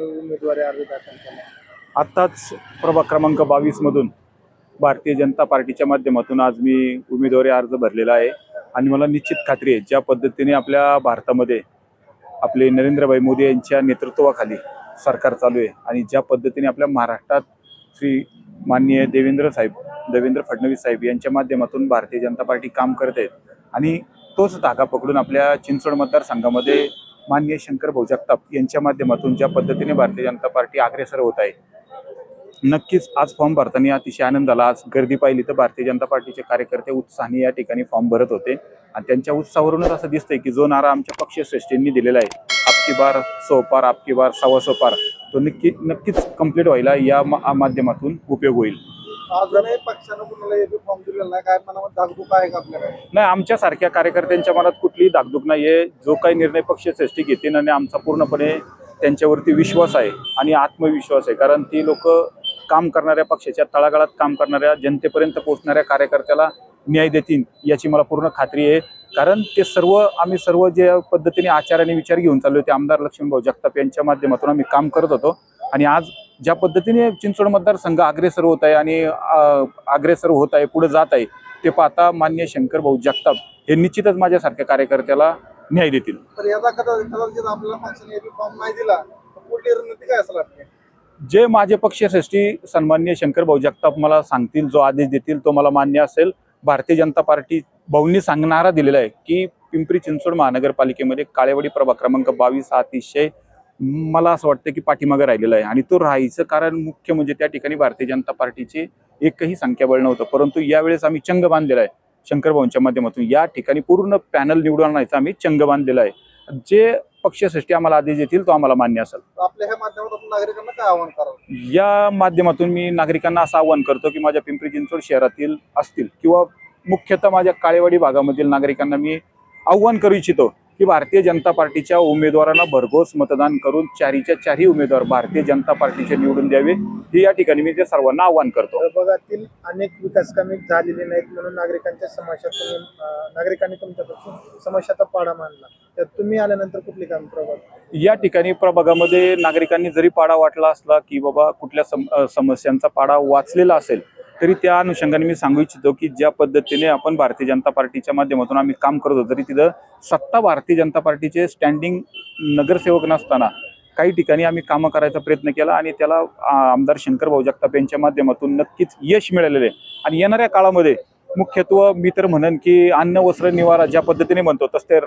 तुम्ही उमेदवारी अर्ज दाखल केला? आत्ताच प्रभाग क्रमांक 22 मधून भारतीय जनता पार्टीच्या माध्यमातून आज मी उमेदवारी अर्ज भरलेला आहे आणि मला निश्चित खात्री आहे ज्या पद्धतीने आपल्या भारतामध्ये आपले नरेंद्रभाई मोदी यांच्या नेतृत्वाखाली सरकार चालू आहे आणि ज्या पद्धतीने आपल्या महाराष्ट्रात श्री माननीय देवेंद्र फडणवीस साहेब यांच्या माध्यमातून भारतीय जनता पार्टी काम करत आहेत आणि तोच धागा पकडून आपल्या चिंचवड मतदारसंघामध्ये माननीय शंकरभाऊ जगताप यांच्या माध्यमातून ज्या पद्धतीने भारतीय जनता पार्टी अग्रेसर होत आहे, नक्कीच आज फॉर्म भरताना अतिशय आनंद झाला। आज गर्दी पाहिली तर भारतीय जनता पार्टीचे कार्यकर्ते उत्साहाने या ठिकाणी फॉर्म भरत होते आणि त्यांच्या उत्साहावरूनच असं दिसतंय की जो नारा आमच्या पक्षश्रेष्ठींनी दिलेला आहे, अबकी बार 100 पार, अबकी बार 125 पार, तो नक्कीच कंप्लीट व्हायला या माध्यमातून उपयोग होईल। अजूनही पक्षानं कुणाला फॉर्म दिलेला नाही, काय मनात धाकधूक आहे का आपल्याकडे? नाही, आमच्यासारख्या कार्यकर्त्यांच्या मनात कुठलीही धाकधूक नाहीये। जो काही निर्णय पक्षश्रेष्ठी घेतील आणि आमचा पूर्णपणे त्यांच्यावरती विश्वास आहे आणि आत्मविश्वास आहे, कारण ती लोक काम करणाऱ्या पक्षाच्या तळागाळात काम करणाऱ्या जनतेपर्यंत पोहोचणाऱ्या कार्यकर्त्याला न्याय देतील याची मला पूर्ण खात्री आहे। कारण ते आम्ही सर्व जे पद्धतीने आचार आणि विचार घेऊन चाललो ते आमदार लक्ष्मणभाऊ जगताप यांच्या माध्यमातून आम्ही काम करत होतो आणि आज ज्या पद्धतीने चिंचवड मतदारसंघ अग्रेसर होत आहे आणि अग्रेसर होत आहे, पुढे जात आहे, ते पाहता माननीय शंकरभाऊ जगताप हे निश्चितच माझ्यासारख्या कार्यकर्त्याला न्याय देतील। तर याचा कदाचित आपल्याला पक्षाने फॉर्म नाही दिला तर पुढली रणनीती काय असं वाटते? जे माझे पक्षश्रेष्ठी सन्माननीय शंकरभाऊ जगताप मला सांगतील, जो आदेश देतील तो मला मान्य असेल। भारतीय जनता पार्टी भाऊंनी सांगणारा दिलेला आहे की पिंपरी चिंचवड महानगरपालिकेमध्ये काळेवाडी प्रभाग क्रमांक 22 हा अतिशय मला असं वाटतं की पाठीमागे राहिलेला आहे आणि तो राहायचं कारण मुख्य म्हणजे त्या ठिकाणी भारतीय जनता पार्टीचे एकही संख्याबळ नव्हतं, परंतु यावेळेस आम्ही चंग बांधलेला आहे शंकरभाऊंच्या माध्यमातून। या ठिकाणी पूर्ण पॅनल निवडून आणायचा आम्ही चंग बांधलेला आहे। जे पक्षश्रेष्ठी आम्हाला आदेश देतील तो आम्हाला मान्य असेल। आपल्या ह्या माध्यमातून नागरिकांना काय आवाहन करावं? या माध्यमातून मी नागरिकांना असं आवाहन करतो की माझ्या पिंपरी चिंचवड शहरातील असतील किंवा मुख्यतः माझ्या काळेवाडी भागामधील नागरिकांना मी आव्हान करू इच्छितो की भारतीय जनता पार्टीच्या उमेदवारांना भरघोस मतदान करून चारीच्या चारही उमेदवार भारतीय जनता पार्टीचे निवडून द्यावे, हे या ठिकाणी मी ते सर्वांना आव्हान करतो। भागातील अनेक विकास कामे झालेली नाहीत म्हणून नागरिकांनी तुमच्यापासून समस्याचा पाडा मांडला, तर तुम्ही आल्यानंतर कुठली काम प्रभाग या ठिकाणी प्रभागामध्ये नागरिकांनी जरी पाडा वाटला असला की बाबा कुठल्या समस्यांचा पाडा वाचलेला असेल तरी त्या अनुषंगाने मी सांगू इच्छितो की ज्या पद्धतीने आपण भारतीय जनता पार्टीच्या माध्यमातून आम्ही काम करत होतो तरी तिथं सत्ता भारतीय जनता पार्टीचे स्टँडिंग नगरसेवक नसताना काही ठिकाणी आम्ही कामं करायचा प्रयत्न केला आणि त्याला आमदार शंकरभाऊ जगताप यांच्या माध्यमातून नक्कीच यश मिळालेलं आहे। आणि येणाऱ्या काळामध्ये मुख्यत्वे मी तर म्हणन की अन्न वस्त्र निवारा ज्या पद्धतीने म्हणतो तसे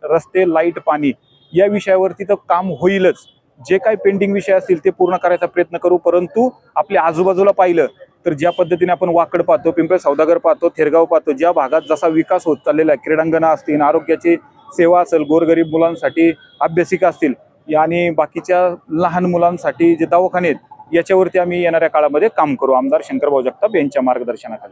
रस्ते लाईट पाणी या विषयावरती तर काम होईलच। जे काही पेंडिंग विषय असतील ते पूर्ण करायचा प्रयत्न करू, परंतु आपल्या आजूबाजूला पाहिलं तर ज्या पद्धतीने आपण वाकड पाहतो, पिंपळे सौदागर पाहतो, थेरगाव पाहतो, ज्या भागात जसा विकास होत चाललेला आहे, क्रीडांगण असतील, आरोग्याची सेवा असेल, गोरगरीब मुलांसाठी अभ्यासिका असतील आणि बाकीच्या लहान मुलांसाठी जे दवाखाने आहेत, याच्यावरती आम्ही येणाऱ्या काळामध्ये काम करू आमदार शंकरभाऊ जगताप यांच्या मार्गदर्शनाखाली।